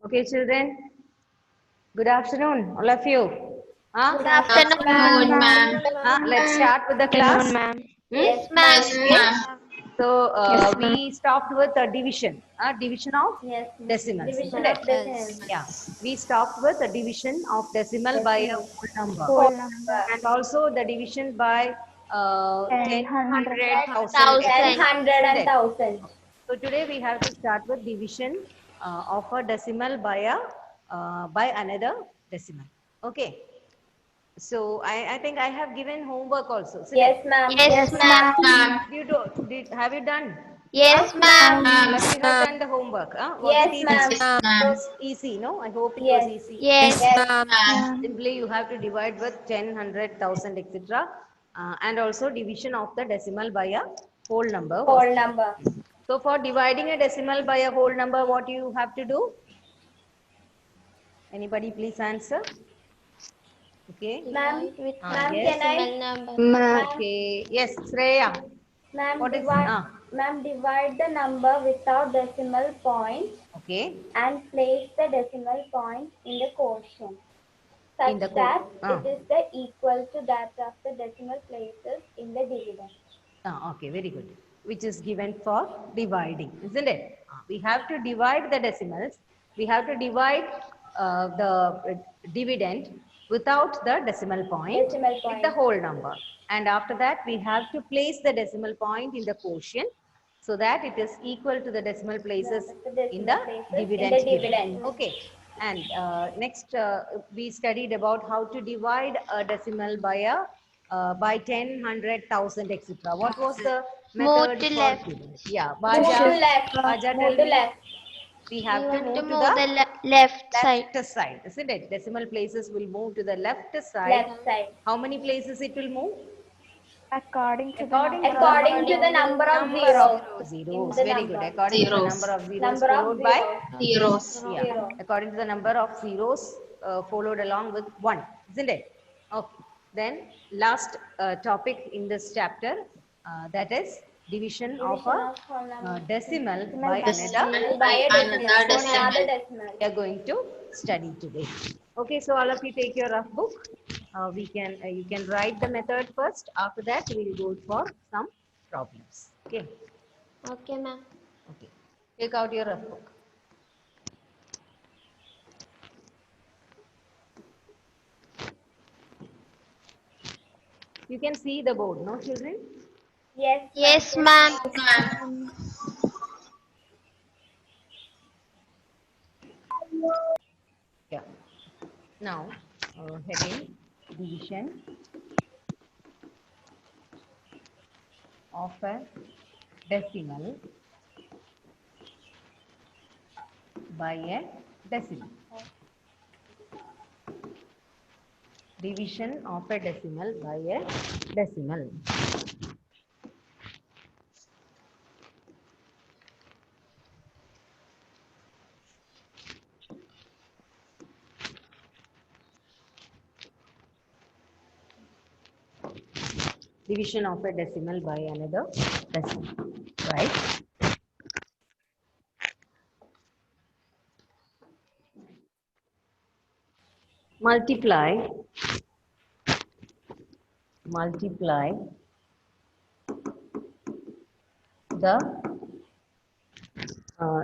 Okay, children. Good afternoon, all of you. Good afternoon, ma'am. Let's start with the class. Afternoon, ma'am. Yes, ma'am. So Yes, ma'am. we stopped with the division, division of Yes, decimals, division isn't it? of decimals. Yeah, we stopped with the division of decimal by a whole number, Whole number. and also the division by 10, 100. 100, 10, etc. 100 Isn't and it? 1000. So today we have to start with division of a decimal by a by another decimal. Okay. So I think I have given homework also, isn't Yes, it? ma'am. Yes, ma'am. Have you done? Yes, ma'am. All of you have done the homework. Huh? Was it Yes, easy? ma'am. It was easy, no? I hope it was Yes. easy. Yes, Yes. ma'am. Simply you have to divide with 10, 100, 1000, etc. And also division of the decimal by a whole number. Whole number. So for dividing a decimal by a whole number, what you have to do? Anybody please answer? Okay. Ma'am, ma'am, Yes. can I? Ma'am. Ma'am, Okay. Yes, Shreya. ma'am, What is divide the number without decimal point okay. and place the decimal point in the quotient In such the that code. it is the equal to that of the decimal places in the dividend. Okay, very good. Which is given for dividing, isn't it? We have to divide the decimals. We have to divide the dividend without the decimal point Decimal with the point. whole number. And after that, we have to place the decimal point in the quotient so that it is equal to the decimal places The in decimal the places in dividend the given. dividend. Okay. And next, we studied about how to divide a decimal by 10, 100, 1000, etc. What was the Move method to for left. doing? Yeah, Move to Baja. left. Baja, Move tell to me. left. We We have to want to move to move the the left side. left side, isn't it? Decimal places will move to the left side. Left side. How many places it will move? According to the According to number. the According to the number of zeros in zeros. the Very good. number. According to the number of zeros Number of followed by zeros. yeah. Zero. According to the number of zeros followed along with 1, isn't it? Okay. Then last topic in this chapter, that is division of Division a of whole number. decimal by another By a decimal. Another decimal. we are going to study today. Okay, so all of you take your rough book. You can write the method first. After that, we will go for some problems. Okay, Okay, ma'am. okay. Take out your rough book. You can see the board, no, children? Yes. Yes, ma'am. Yeah. Now, heading division of a decimal by a decimal. Division of a decimal by a decimal. Division of a decimal by another decimal, right? Multiply the uh,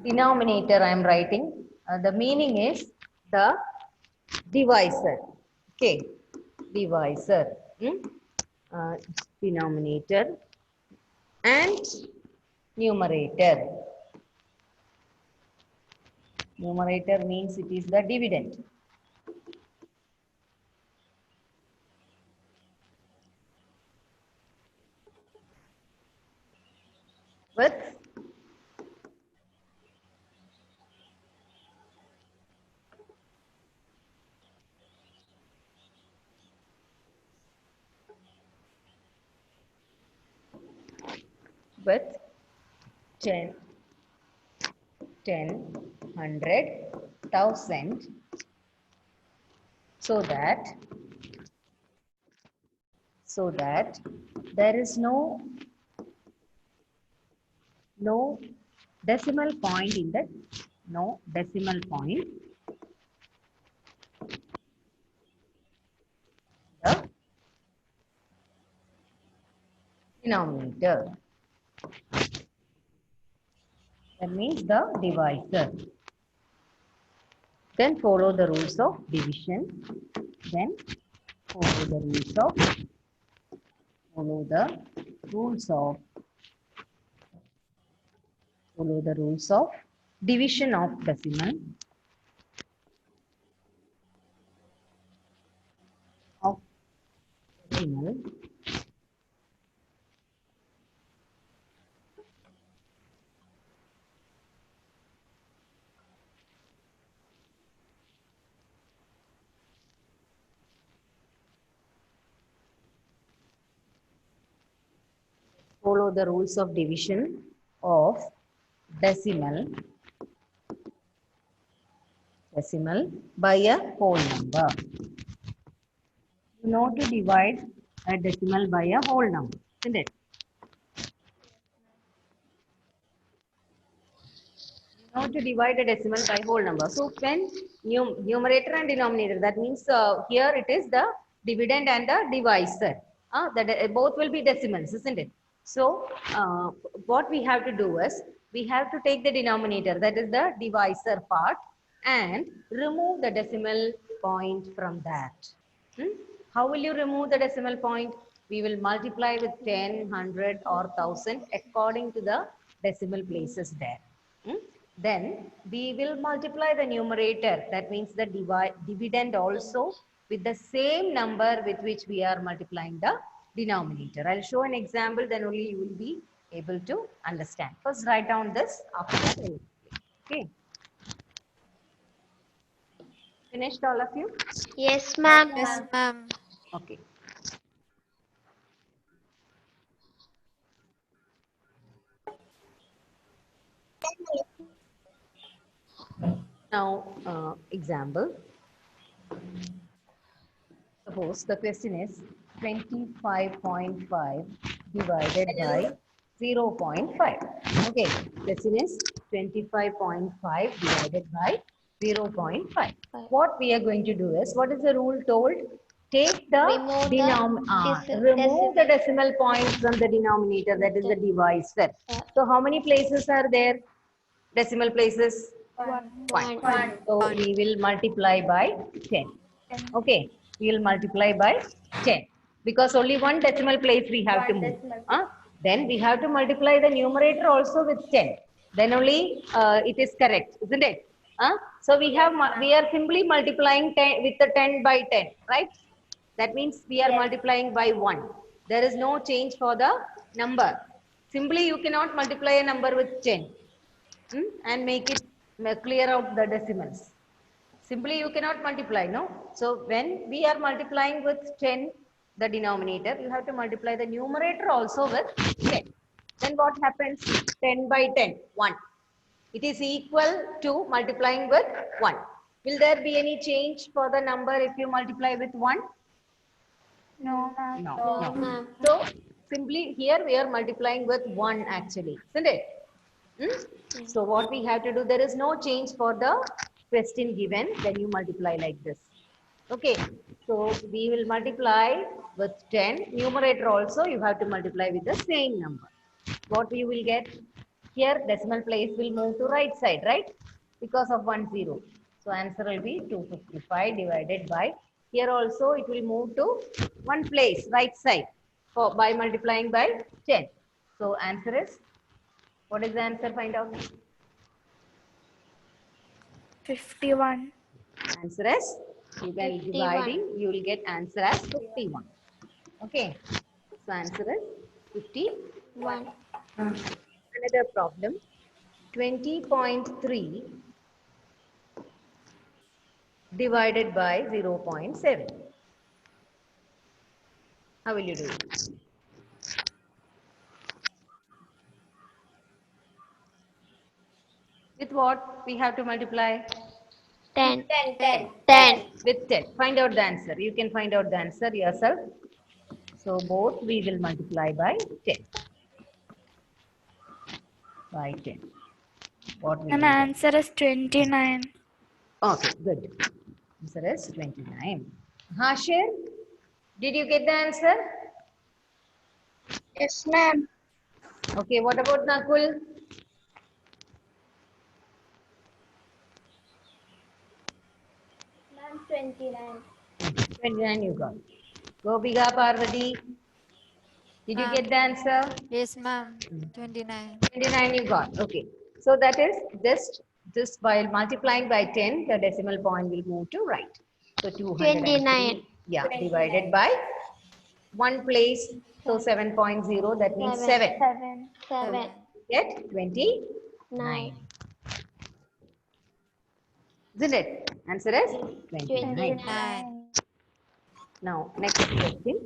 denominator I am writing. The meaning is the divisor. Okay, divisor. Uh, Denominator and numerator. Numerator means it is the dividend. With with 10, 100, 1000 so that there is no decimal point in that, no decimal point. The denominator. That means the divisor. Then follow the rules of division. Then follow the rules of follow the rules of follow the rules of division of decimal of decimal. Follow the rules of division of decimal by a whole number. You know to divide a decimal by a whole number, isn't it? You know to divide a decimal by whole number. So when numerator and denominator, that means here it is the dividend and the divisor. Both will be decimals, isn't it? So what we have to do is we have to take the denominator, that is the divisor part, and remove the decimal point from that. How will you remove the decimal point? We will multiply with 10, 100 or 1000 according to the decimal places there. Then we will multiply the numerator, that means the dividend also, with the same number with which we are multiplying the denominator. I'll show an example, then only you will be able to understand. First write down this, after that I will explain. Okay. Finished all of you? Yes, ma'am. Yes, ma'am. Okay. Now, example. Suppose the question is 25.5 divided by 0.5. Okay, question is 25.5 divided by 0.5. What we are going to do is, what is the rule told? Take the remove the decimal point from the denominator, that is the divisor. So how many places are there? Decimal places? One. So we will multiply by 10. Okay, we will multiply by 10 because only one decimal place we have to move. Then we have to multiply the numerator also with 10. Then only it is correct, isn't it? So we are simply multiplying 10 with the 10 by 10, right? That means we are multiplying by 1. There is no change for the number. Simply you cannot multiply a number with 10 and make it clear out the decimals. Simply you cannot multiply, no? So when we are multiplying with 10, the denominator, you have to multiply the numerator also with 10. Then what happens? 10 by 10, 1. It is equal to multiplying with 1. Will there be any change for the number if you multiply with 1? No, ma'am. No. ma'am. So simply here we are multiplying with 1 actually, isn't it? So what we have to do, there is no change for the question given when you multiply like this. Okay, so we will multiply with 10. Numerator also you have to multiply with the same number. What you will get? Here decimal place will move to right side, right? Because of 1 0. So answer will be 255 divided by, here also it will move to one place, right side, by multiplying by 10. So answer is, what is the answer? Find out. 51. Answer is, you can 51. dividing, you will get answer as 51. Okay. So answer is 51. 1. Another problem. 20.3 divided by 0.7. How will you do it? With what we have to multiply? 10. 10. Ten. With 10. Find out the answer. You can find out the answer yourself. So both we will multiply by 10. By 10. What we Ma'am, will get? answer is 29. Okay, good. Answer is 29. Hashir, did you get the answer? Yes, ma'am. Okay, what about Nakul? Ma'am, 29. 29 you got. Gopiga Parvati, did you get the answer? Yes, ma'am. 29. 29 you got. Okay. So that is just by multiplying by 10, the decimal point will move to right. So 203, 29. yeah, divided by one place. So 7.0, that means 7. 7. 7. Get 29. 9. Isn't it? Answer is 29. 29. Now, next question.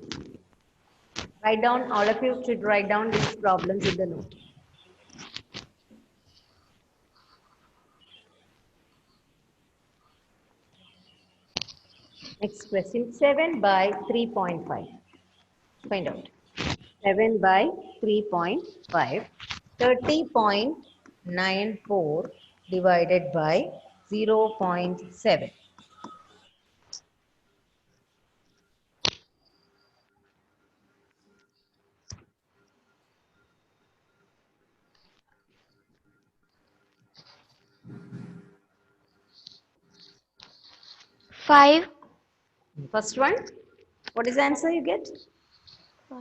Write down, all of you should write down these problems in the note. Next question, 7 by 3.5. Find out. 7 by 3.5, 30.94 divided by 0.7. Five. First one, what is the answer you get? 5.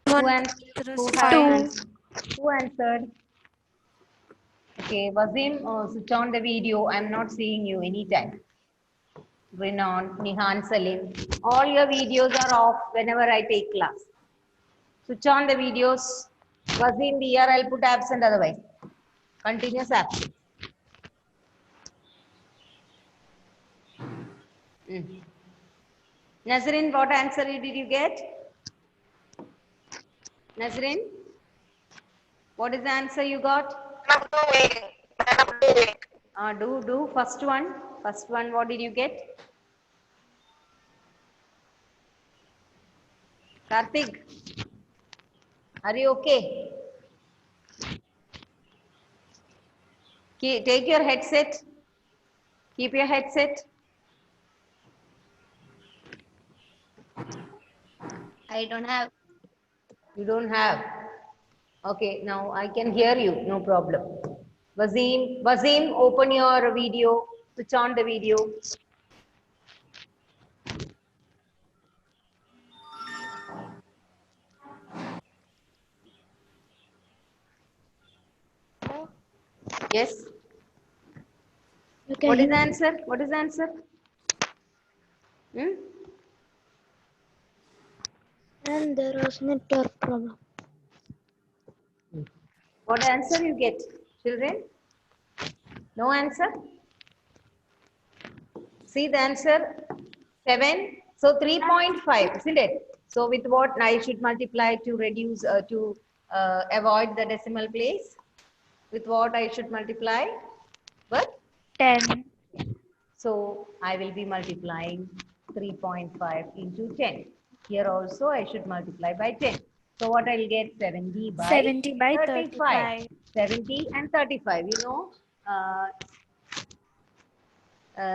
Who, One ans- answer who is has 5. ans- who answered? Okay, Wazim, switch on the video. I'm not seeing you anytime. Renan, Nihan, Salim. All your videos are off whenever I take class. Switch on the videos. Wazim, here I'll put absent otherwise. Continuous absent. Nazrin, what answer did you get? Nazrin, what is the answer you got? Do. First one. First one, what did you get? Karthik, are you okay? Take your headset. Keep your headset. I don't have. You don't have. Okay, now I can hear you. No problem. Wazim, open your video. Switch on the video. Yes. Okay. What is the answer? What is the answer? And there was network problem. What answer you get, children? No answer? See the answer? 7. So 3.5, isn't it? So with what I should multiply to reduce, to avoid the decimal place? With what I should multiply? What? 10. So I will be multiplying 3.5 into 10. Here also I should multiply by 10. So what I'll get? 70 by 70 by 35. 35. 70 and 35. You know,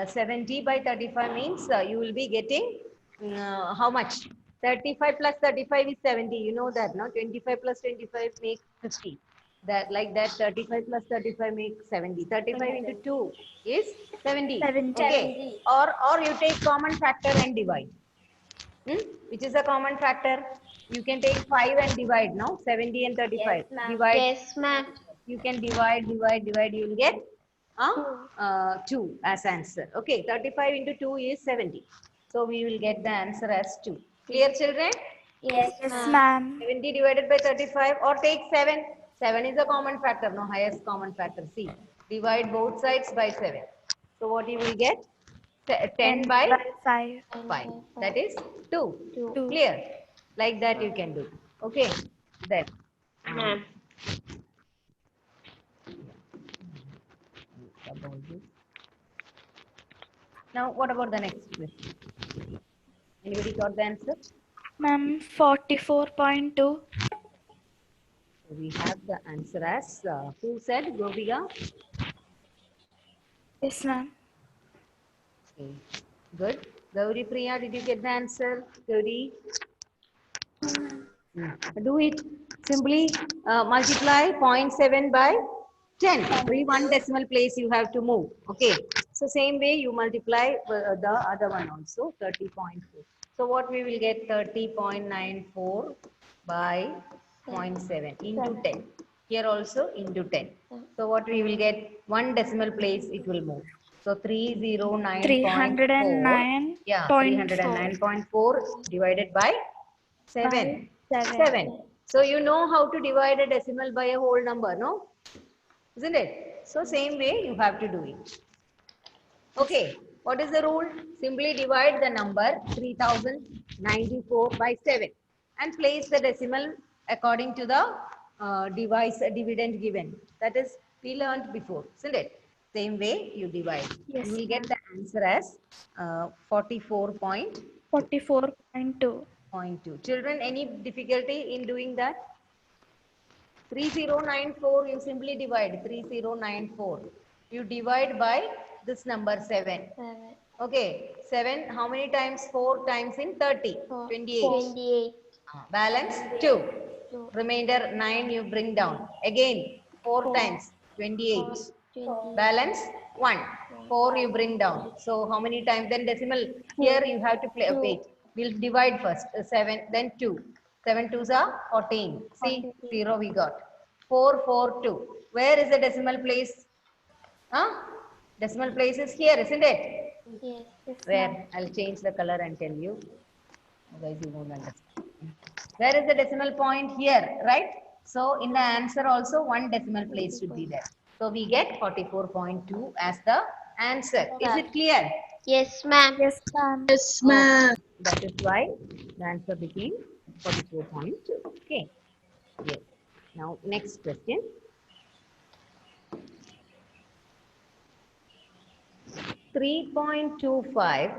70 by 35 means you will be getting how much? 35 plus 35 is 70. You know that, no? 25 plus 25 makes 50. That like that 35 plus 35 makes 70. 35 into 2 is 70. 70. Okay. Or you take common factor and divide. Which is a common factor? You can take 5 and divide, no? 70 and 35. Yes, ma'am. Divide. Yes, ma'am. You can divide, you will get 2 as answer. Okay, 35 into 2 is 70. So we will get the answer as 2. Clear, children? Yes, Yes, ma'am. ma'am. 70 divided by 35 or take 7. 7 is a common factor, no, highest common factor. See, divide both sides by 7. So what you will get? 10 by 5. 5. That is 2. 2. Clear? Like that you can do. Okay. Then. Ma'am. Now what about the next question? Anybody got the answer? Ma'am, 44.2. So we have the answer as, who said, Gopiga? Yes, ma'am. Okay, good. Gauri Priya, did you get the answer? Gauri? Do it. Simply multiply 0.7 by 10. Every one decimal place you have to move. Okay. So same way you multiply the other one also, 30.4. So what we will get? 30.94 by 0.7 into 10. Here also into 10. So what we will get? One decimal place it will move. So 309.4. Yeah, 309.4 309.4 divided by 7. By 7. 7. So you know how to divide a decimal by a whole number, no? Isn't it? So same way you have to do it. Okay. What is the rule? Simply divide the number 3094 by 7 and place the decimal according to the dividend given. That is, we learned before, isn't it? Same way you divide. Yes, You will get the answer as 44.2. 44.2. Children, any difficulty in doing that? 3094, you simply divide 3094. You divide by this number 7. 7. Okay, 7, how many times? 4 times in 30, 28. 28. Balance 2. 2. Remainder 9 you bring down. Again, 4 times, 28. 20. Balance 1. 4 you bring down. So how many times? Then decimal, here you have to play. Wait, we'll divide first. 7, then 2. 7 twos are 14. See, 0 we got. 4, 4, 2. Where is the decimal place? Huh? Decimal place is here, isn't it? Yes. Where? I'll change the color and tell you. Otherwise you won't understand. Where is the decimal point? Here, right? So in the answer also one decimal place should be there. So we get 44.2 as the answer. Is it clear? Yes, ma'am. Yes, ma'am. That is why the answer became 44.2. Okay. Yes. Now next question. 3.25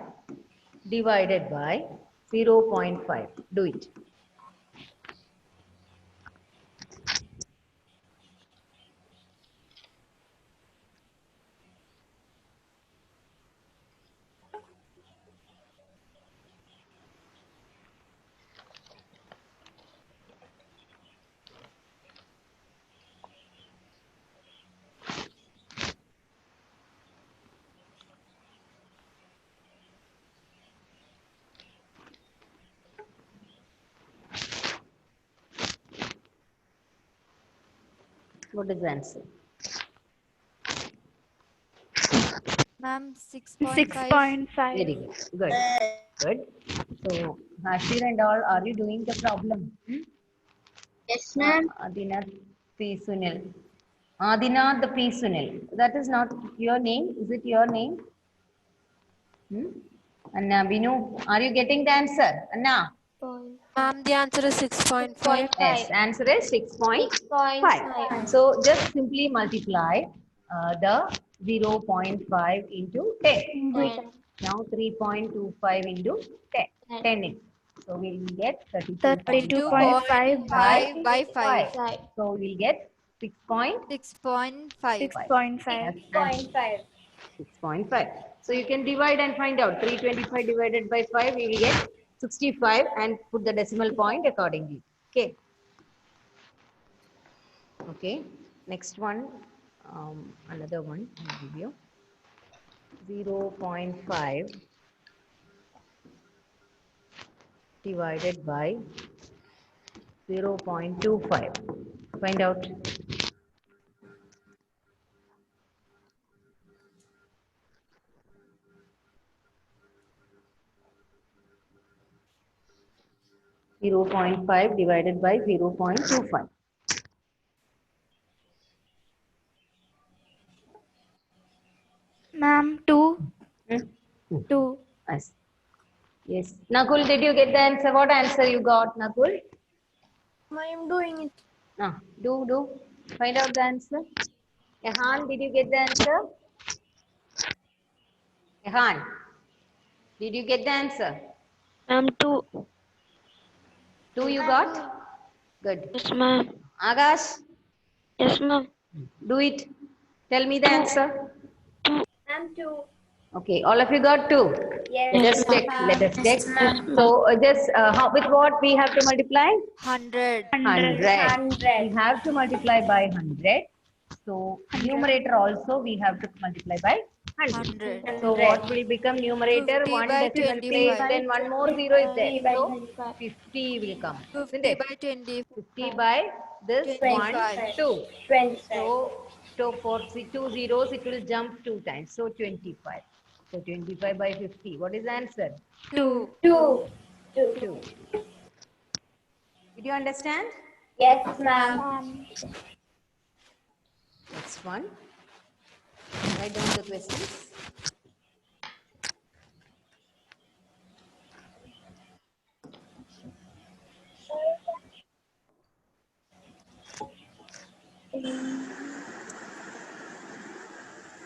divided by 0.5. Do it. What is the answer? Ma'am, 6.5. 6.5. Very good. Good. Good. So, Hashir and all, are you doing the problem? Yes, ma'am. Adinath P. Sunil. Adinath P. Sunil. That is not your name. Is it your name? Anna Binu, are you getting the answer? Anna? Ma'am, the answer is 6.5. Yes, answer is 6.5. 6.5. So just simply multiply the 0.5 into 10. Now 3.25 into 10. 10 in. So we will get 32.5 32.5 5 by by 5. 5. So we'll get 6.5. 6.5. 6.5. 0.5. 6.5. So you can divide and find out. 325 divided by 5, we will get 65 and put the decimal point accordingly. Okay. Okay. Next one, another one I'll give you. 0.5 divided by 0.25. Find out. Zero 0.5 divided by 0.25. Ma'am, 2. Hmm? 2. Yes. Yes. Nakul, did you get the answer? What answer you got, Nakul? I am doing it. Ah, do. Find out the answer. Ehan, did you get the answer? Ehan, did you get the answer? Ma'am, 2. 2 you got? Good. Yes, ma'am. Akash, Yes, ma'am. do it. Tell me the answer. Ma'am, 2. Okay, all of you got 2. Yes. Let us Yes, ma'am. check. Let us check. Yes, ma'am. So just with what we have to multiply? 100. 100. 100. We have to multiply by 100. So numerator also we have to multiply by 100. 100. So what will become numerator? 50 One by decimal place, 25. then one more zero is there. 50 by So 25. 50 will come, isn't 50 it? by 20. 50 by this 1, 25. 2. 25. So for two zeros, it will jump 2 times. So 25. So 25 by 50. What is the answer? 2. 2. 2. Did you understand? Yes, Ma'am. ma'am. Next one. Write down the questions.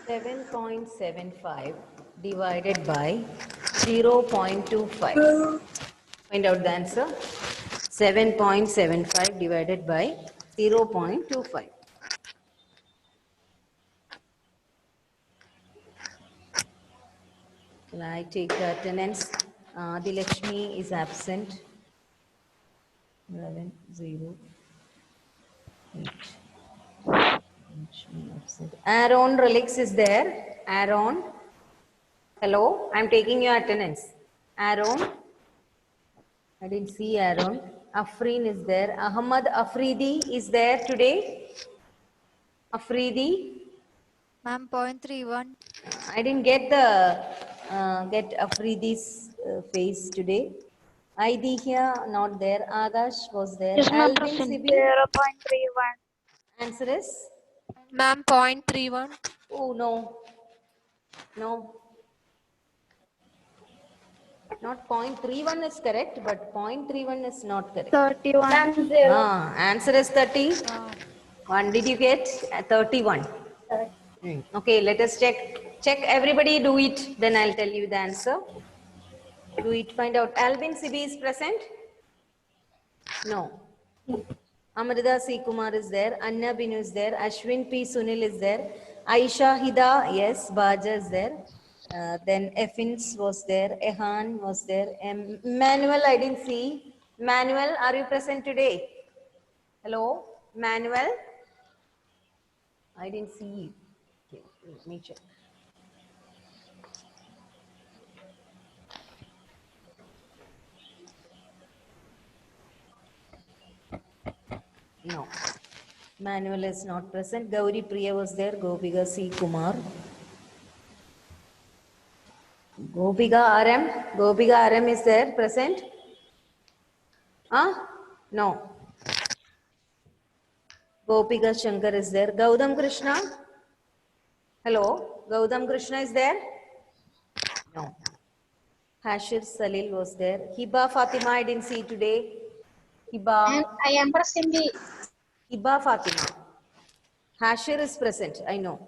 .75 divided by 0.25. Find out the answer. 7.75 divided by 0.25. Can I take the attendance? Dilakshmi is absent. 11, 0, 8. Dilakshmi absent. Aaron Relix is there. Aaron. Hello, I'm taking your attendance. Aaron. I didn't see Aaron. Afreen is there. Ahmad Afridi is there today. Afridi. Ma'am, 0.31. I didn't get Afridi's face today. ID here, not there. Agash was there. Yes, ma'am. Alvin Present. Sibi. 0.31. Answer is? Ma'am, 0.31. Oh, no. No. Not 0.31 is correct, but 0.31 is not correct. 31. Ma'am, 0. Answer is 30. One did you get? 31. Okay, let us check. Check everybody do it. Then I'll tell you the answer. Do it. Find out. Alvin Sibi is present? No. Amrita C. Kumar is there. Anya Binu is there. Ashwin P. Sunil is there. Aisha Hida, yes. Baja is there. Then Effins was there. Ehan was there. Manuel, I didn't see. Manuel, are you present today? Hello? Manuel? I didn't see you. Okay, let me check. No. Manuel is not present. Gauri Priya was there. Gopika C. Kumar. Gopika RM. Gopika RM is there. Present? Huh? No. Gopika Shankar is there. Gautam Krishna? Hello? Gautam Krishna is there? No. Hashir Salil was there. Hiba Fatima, I didn't see today. Hiba. I am present. Hiba Fatima. Hashir is present, I know.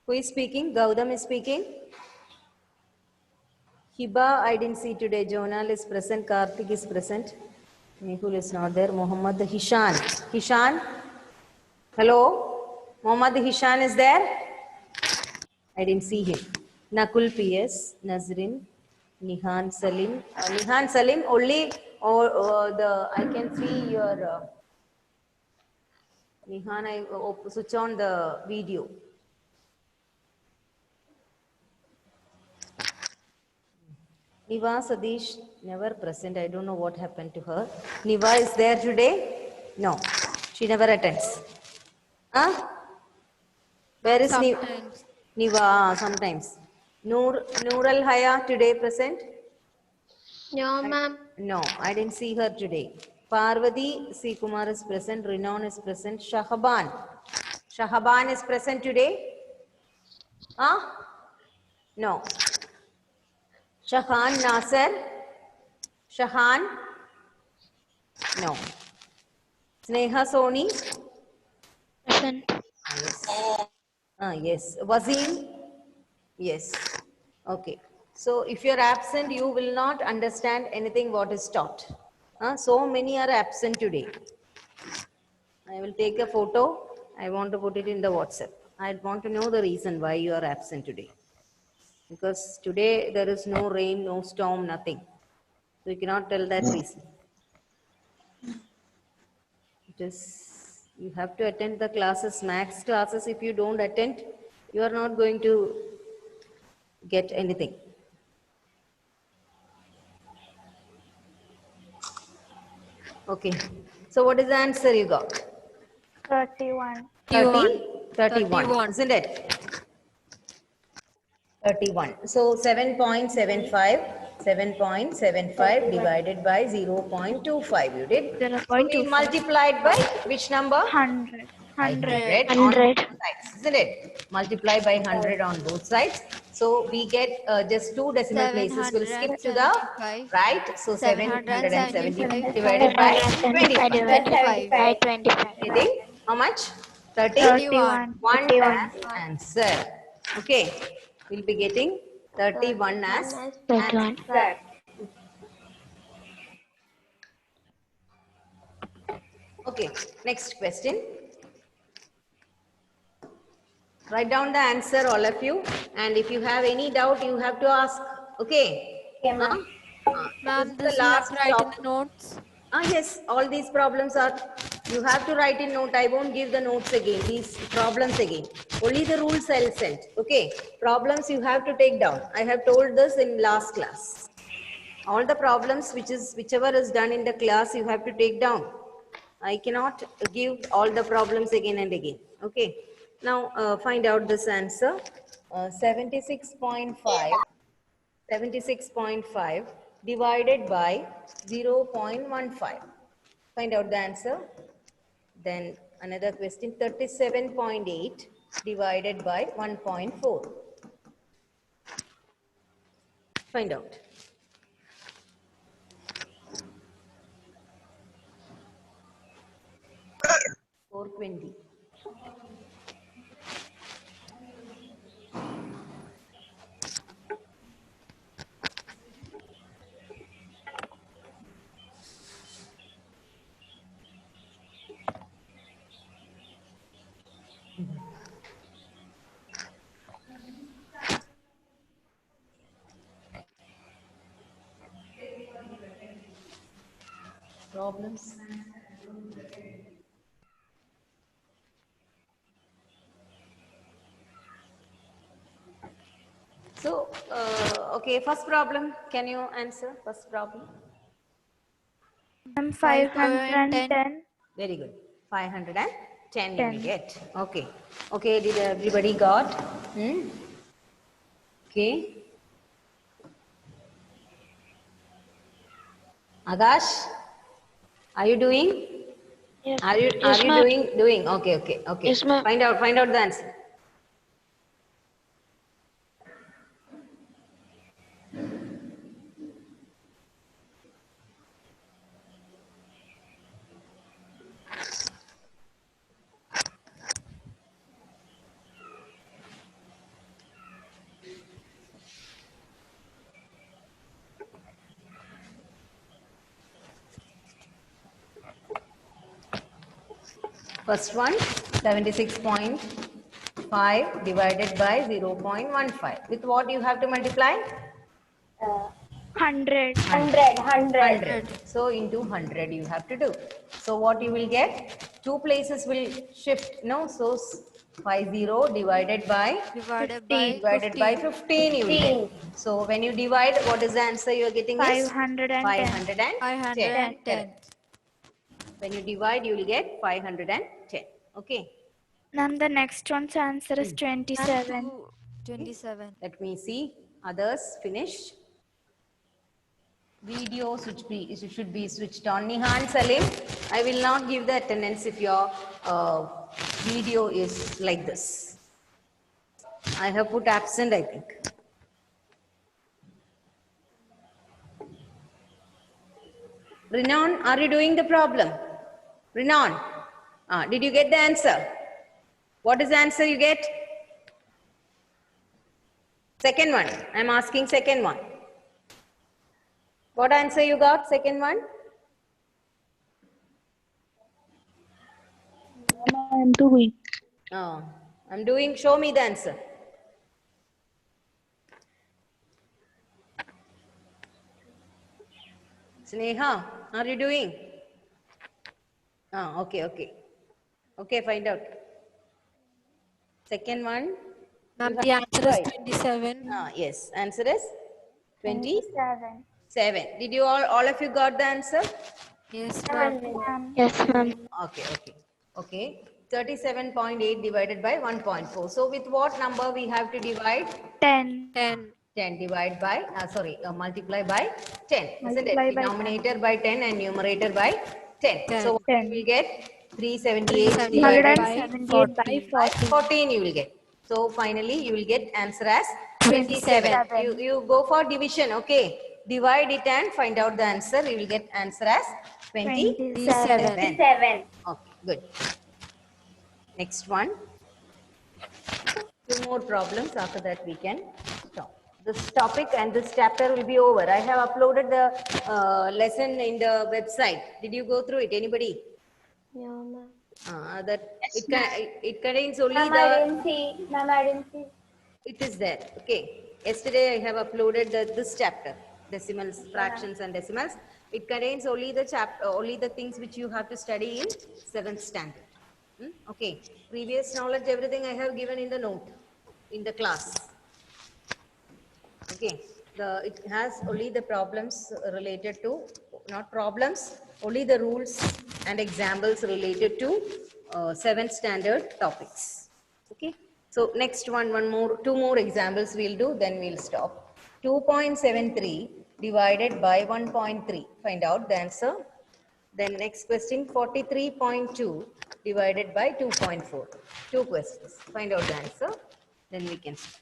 Who is speaking? Gautam is speaking. Hiba, I didn't see today. Jonal is present. Karthik is present. Mehul is not there. Muhammad Hishan. Hishan? Hello? Muhammad Hishan is there? I didn't see him. Nakul PS, Nazrin, Nihan Salim. Nihan Salim only, I can see your, Nihan, I switch on the video. Niva Sadish, never present. I don't know what happened to her. Niva is there today? No, she never attends. Huh? Where is Niva? Sometimes. Niva, sometimes. Noor Al Haya today present? No, ma'am. No, I didn't see her today. Parvati C. Kumar is present. Rinon is present. Shahaban. Shahaban is present today? Huh? No. Shahan Nasser? Shahan? No. Sneha Soni? Present. Yes. Yes. Wazim? Yes. Okay. So if you're absent, you will not understand anything what is taught. So many are absent today. I will take a photo. I want to put it in the WhatsApp. I want to know the reason why you are absent today. Because today there is no rain, no storm, nothing. So you cannot tell that reason. It is, you have to attend the classes, max classes. If you don't attend, you are not going to get anything. Okay. So what is the answer you got? 31. 30, 31, 31. isn't it? 31. So 7.75 divided by 0.25. You did. So we 0.25. multiplied by which number? 100. 100 on 100. both sides, isn't it? Multiply by 100 on both sides. So we get just two decimal places. We'll skip to the 775. right. So 775 divided by 775 25. divided by 25. Getting how much? 30? 31. 1 31. as answer. Okay. We'll be getting 31 as 31. answer. Okay. Next question. Write down the answer, all of you. And if you have any doubt, you have to ask. Okay. Okay, ma'am. This is Ma'am, the this you have last to write in top. the notes. Yes, all these problems are, you have to write in note. I won't give the notes again, these problems again. Only the rules I'll send. Okay. Problems you have to take down. I have told this in last class. All the problems whichever is done in the class, you have to take down. I cannot give all the problems again and again. Okay. Now find out this answer. 76.5 divided by 0.15. Find out the answer. Then another question, 37.8 divided by 1.4. Find out. $420. Problems? So, okay, first problem. Can you answer first problem? I'm 510. 510. Very good. 510 you will get. Okay. Okay, did everybody got? Okay. Agash, are you doing? Yes. Are you Yes, ma'am. doing? Okay. Yes, ma'am. Find out the answer. First one, 76.5 divided by 0.15. With what you have to multiply? 100. 100. So into 100 you have to do. So what you will get? Two places will shift. No, so 50 divided by Divided by 15 you will get. So when you divide, what is the answer you are getting is 510. 510. 510. When you divide, you will get 510. Okay. Ma'am, the next one's answer is 27. 27. Let me see. Others finished. Video should be switched on. Nihan Salim, I will not give the attendance if your video is like this. I have put absent, I think. Rinon, are you doing the problem? Rinon, did you get the answer? What is the answer you get? Second one. I'm asking second one. What answer you got? Second one? I'm doing. Oh, I'm doing. Show me the answer. Sneha, are you doing? Ah, okay, okay. Okay, find out. Second one. Ma'am, You the have answer is tried. 27. Ah, yes. Answer is 27. 27. Did you all of you got the answer? Yes, ma'am. 7. Yes, ma'am. Okay, okay. Okay. 37.8 divided by 1.4. So with what number we have to divide? 10. 10. 10 divided by, multiply by 10, isn't it? Multiply by Denominator by 10 and numerator by 10. 10. So what 10. you will get? 378 378 divided by 178 by 40. by 40. 14 you will get. So finally you will get answer as 27. 27. You go for division, okay? Divide it and find out the answer. You will get answer as 27. 27. 7. Okay, good. Next one. Two more problems. After that we can stop. This topic and this chapter will be over. I have uploaded the lesson in the website. Did you go through it? Anybody? No, ma'am. That it contains only Ma'am, I didn't see. Ma'am, I didn't see. it is there. Okay. Yesterday I have uploaded this chapter, decimals, fractions and decimals. It contains only the only the things which you have to study in 7th standard. Okay. Previous knowledge, everything I have given in the note, in the class. Okay. It has only the problems related to, not problems, only the rules and examples related to 7th standard topics. Okay. So next two more examples we'll do, then we'll stop. 2.73 divided by 1.3. Find out the answer. Then next question, 43.2 divided by 2.4. Two questions. Find out the answer. Then we can start.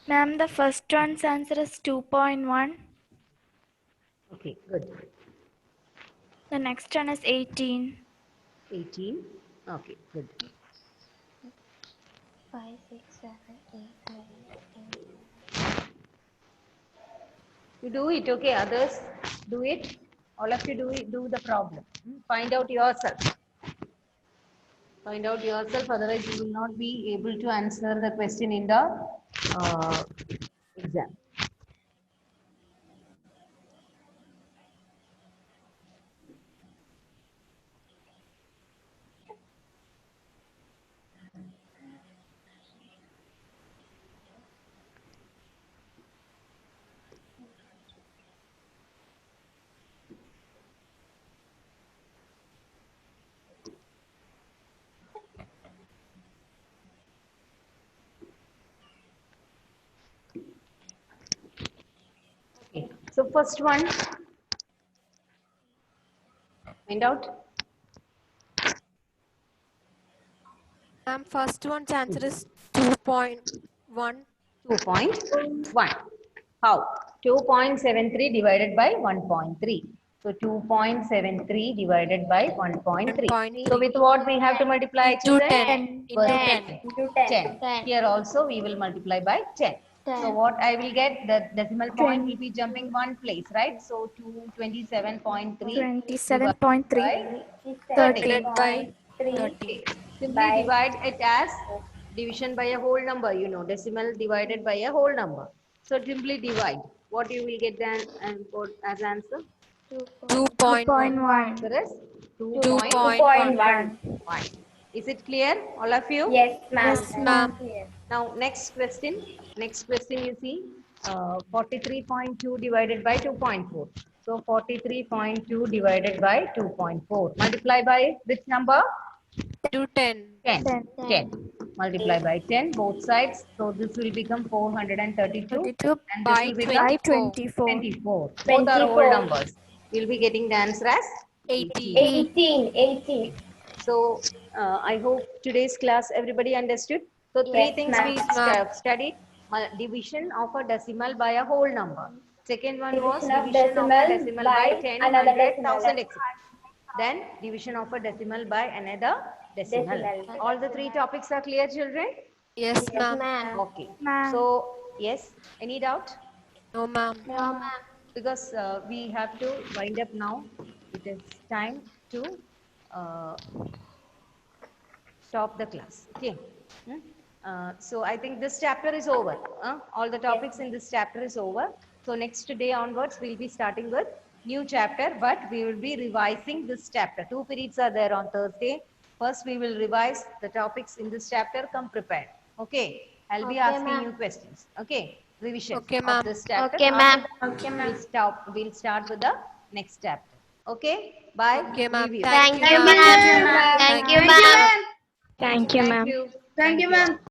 Ma'am, the first one's answer is 2.1. Okay, good. The next one is 18. 18. Okay, good. 5, 6, 7, 8, 9, 10. You do it, okay? Others do it. All of you do it, do the problem. Find out yourself. Find out yourself, otherwise you will not be able to answer the question in the exam. Okay, so first one, find out. Ma'am, first one's answer is 2.1. 2.1. How? 2.73 divided by 1.3. So 2.73 divided by 1.3. 1.3. So with what we have to multiply? Into children? 10. Into 10. Into 10. 10. Here also we will multiply by 10. So what I will get, the decimal point will be jumping one place, right? So 227.3 27.3. by 13. Divided by 3. 30. simply By- divide it as division by a whole number, decimal divided by a whole number. So simply divide. what you will get then and as answer? 2.1. There is 2.1. 2.1. Is it clear, all of you? Yes, ma'am. Yes, ma'am. Yes. Now, next question. Next question you see, 43.2 divided by 2.4. So, 43.2 divided by 2.4. Multiply by which number? 10. 10. 10. Multiply by 10, both sides. So, this will become 432. 32 And this by will become 24. 24. Both are whole 24. numbers. We'll be getting the answer as 80. 18. So, I hope today's class everybody understood. So, three Yes, things ma'am. we Yes, ma'am. studied. Division of a decimal by a whole number. Second one was Division of division of a decimal decimal by by 10, another 100, decimal. 1000, etc. Then division of a decimal by another decimal. Decimal. All the three topics are clear, children? Yes, ma'am. Okay. Ma'am. So, yes, any doubt? No, ma'am. Because we have to wind up now. It is time to uh, stop the class. Okay. So I think this chapter is over. All the topics in this chapter is over. So next day onwards, we'll be starting with new chapter, but we will be revising this chapter. 2 periods are there on Thursday. First, we will revise the topics in this chapter. Come prepared. Okay. I'll be asking you questions. Okay. Revision Okay, of ma'am. this chapter. Okay, ma'am. After that, We'll start with the next chapter. Okay. Bye. Okay, ma'am. Leave you. Thank you, ma'am. ma'am. Thank you, ma'am. Thank you, Thank ma'am. you. Thank you, ma'am.